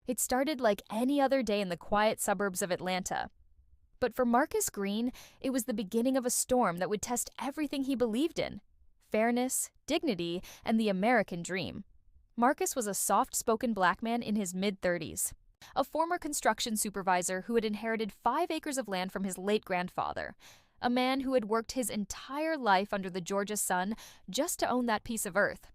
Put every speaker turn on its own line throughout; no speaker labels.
It started like any other day in the quiet suburbs of Atlanta. But for Marcus Green, it was the beginning of a storm that would test everything he believed in: fairness, dignity, and the American dream. Marcus was a soft-spoken black man in his mid-30s, a former construction supervisor who had inherited 5 acres of land from his late grandfather, a man who had worked his entire life under the Georgia sun just to own that piece of earth.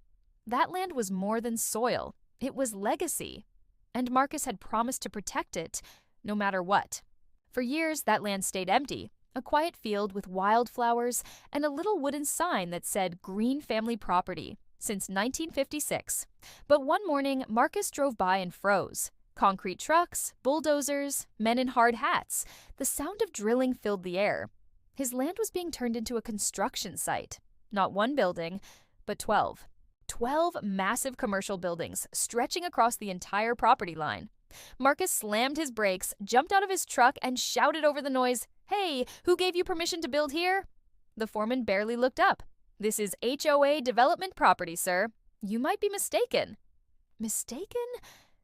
That land was more than soil, it was legacy, and Marcus had promised to protect it no matter what. For years, that land stayed empty, a quiet field with wildflowers and a little wooden sign that said Green Family Property since 1956. But one morning, Marcus drove by and froze. Concrete trucks, bulldozers, men in hard hats. The sound of drilling filled the air. His land was being turned into a construction site. Not one building, but 12. 12 massive commercial buildings stretching across the entire property line. Marcus slammed his brakes, jumped out of his truck, and shouted over the noise, "Hey, who gave you permission to build here?" The foreman barely looked up. "This is HOA development property, sir. You might be mistaken." Mistaken?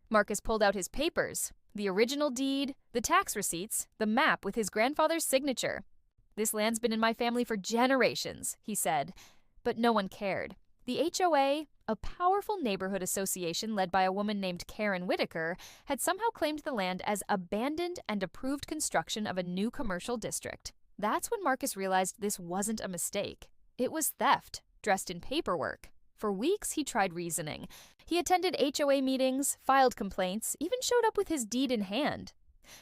Marcus pulled out his papers, the original deed, the tax receipts, the map with his grandfather's signature. "This land's been in my family for generations," he said. But no one cared. The HOA, a powerful neighborhood association led by a woman named Karen Whitaker, had somehow claimed the land as abandoned and approved construction of a new commercial district. That's when Marcus realized this wasn't a mistake. It was theft, dressed in paperwork. For weeks, he tried reasoning. He attended HOA meetings, filed complaints, even showed up with his deed in hand.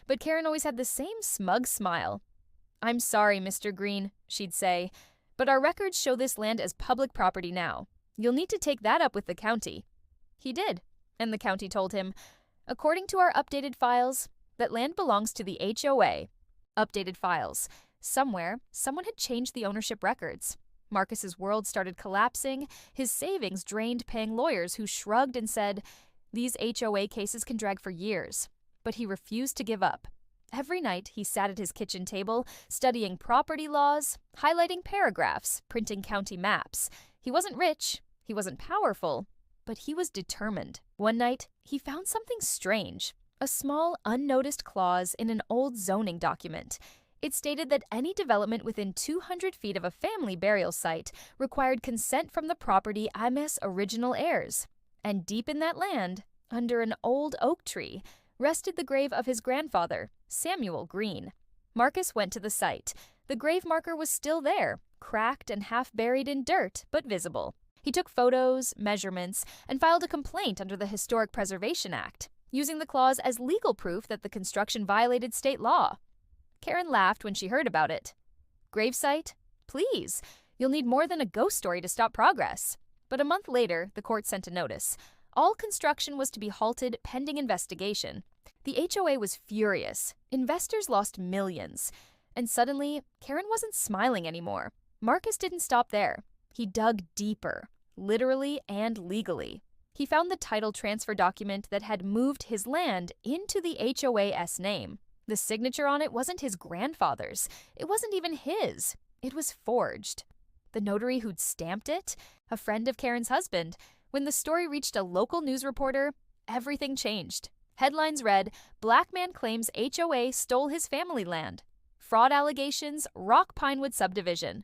But Karen always had the same smug smile. "I'm sorry, Mr. Green," she'd say, "but our records show this land as public property now. You'll need to take that up with the county." He did, and the county told him, "According to our updated files, that land belongs to the HOA." Updated files. Somewhere, someone had changed the ownership records. Marcus's world started collapsing, his savings drained, paying lawyers who shrugged and said, "These HOA cases can drag for years." But he refused to give up. Every night, he sat at his kitchen table, studying property laws, highlighting paragraphs, printing county maps. He wasn't rich, he wasn't powerful, but he was determined. One night, he found something strange, a small, unnoticed clause in an old zoning document. It stated that any development within 200 feet of a family burial site required consent from the property AMES original heirs. And deep in that land, under an old oak tree, rested the grave of his grandfather, Samuel Green. Marcus went to the site. The grave marker was still there, cracked and half buried in dirt, but visible. He took photos, measurements, and filed a complaint under the Historic Preservation Act, using the clause as legal proof that the construction violated state law. Karen laughed when she heard about it. "Gravesite? Please. You'll need more than a ghost story to stop progress." But a month later, the court sent a notice. All construction was to be halted pending investigation. The HOA was furious. Investors lost millions. And suddenly, Karen wasn't smiling anymore. Marcus didn't stop there. He dug deeper, literally and legally. He found the title transfer document that had moved his land into the HOA's name. The signature on it wasn't his grandfather's. It wasn't even his. It was forged. The notary who'd stamped it? A friend of Karen's husband. When the story reached a local news reporter, everything changed. Headlines read, "Black man claims HOA stole his family land. Fraud allegations, Rock Pinewood subdivision."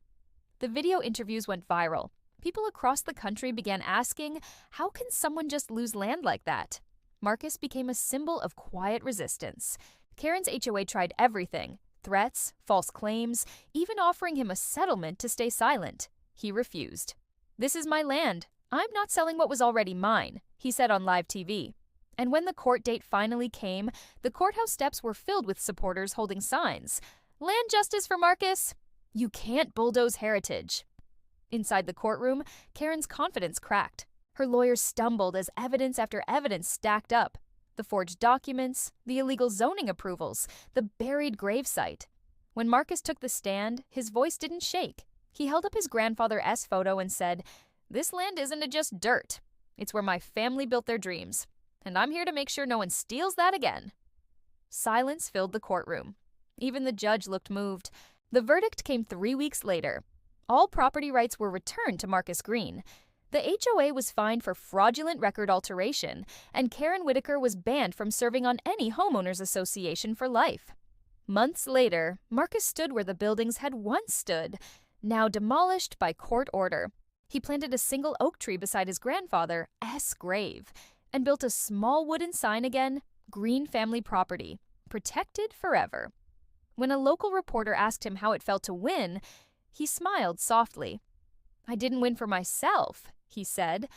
The video interviews went viral. People across the country began asking, how can someone just lose land like that? Marcus became a symbol of quiet resistance. Karen's HOA tried everything: threats, false claims, even offering him a settlement to stay silent. He refused. "This is my land. I'm not selling what was already mine," he said on live TV. And when the court date finally came, the courthouse steps were filled with supporters holding signs. "Land justice for Marcus! You can't bulldoze heritage." Inside the courtroom, Karen's confidence cracked. Her lawyers stumbled as evidence after evidence stacked up. The forged documents, the illegal zoning approvals, the buried gravesite. When Marcus took the stand, his voice didn't shake. He held up his grandfather's photo and said, "This land isn't just dirt. It's where my family built their dreams. And I'm here to make sure no one steals that again." Silence filled the courtroom. Even the judge looked moved. The verdict came 3 weeks later. All property rights were returned to Marcus Green. The HOA was fined for fraudulent record alteration, and Karen Whitaker was banned from serving on any homeowners association for life. Months later, Marcus stood where the buildings had once stood, now demolished by court order. He planted a single oak tree beside his grandfather's grave and built a small wooden sign again, Green Family Property, protected forever. When a local reporter asked him how it felt to win, he smiled softly. "I didn't win for myself," he said.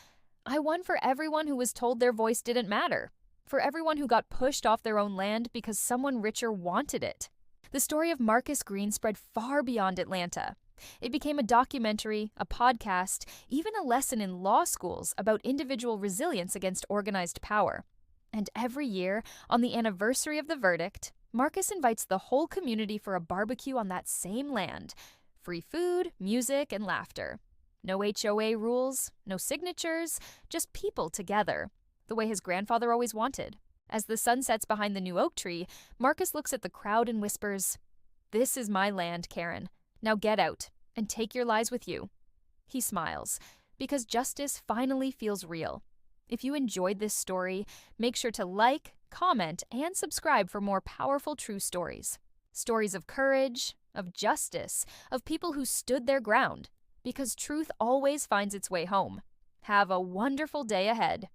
"I won for everyone who was told their voice didn't matter, for everyone who got pushed off their own land because someone richer wanted it." The story of Marcus Green spread far beyond Atlanta. It became a documentary, a podcast, even a lesson in law schools about individual resilience against organized power. And every year, on the anniversary of the verdict, Marcus invites the whole community for a barbecue on that same land. Free food, music, and laughter. No HOA rules, no signatures, just people together, the way his grandfather always wanted. As the sun sets behind the new oak tree, Marcus looks at the crowd and whispers, "This is my land, Karen. Now get out and take your lies with you." He smiles, because justice finally feels real. If you enjoyed this story, make sure to like, comment, and subscribe for more powerful true stories. Stories of courage, of justice, of people who stood their ground, because truth always finds its way home. Have a wonderful day ahead.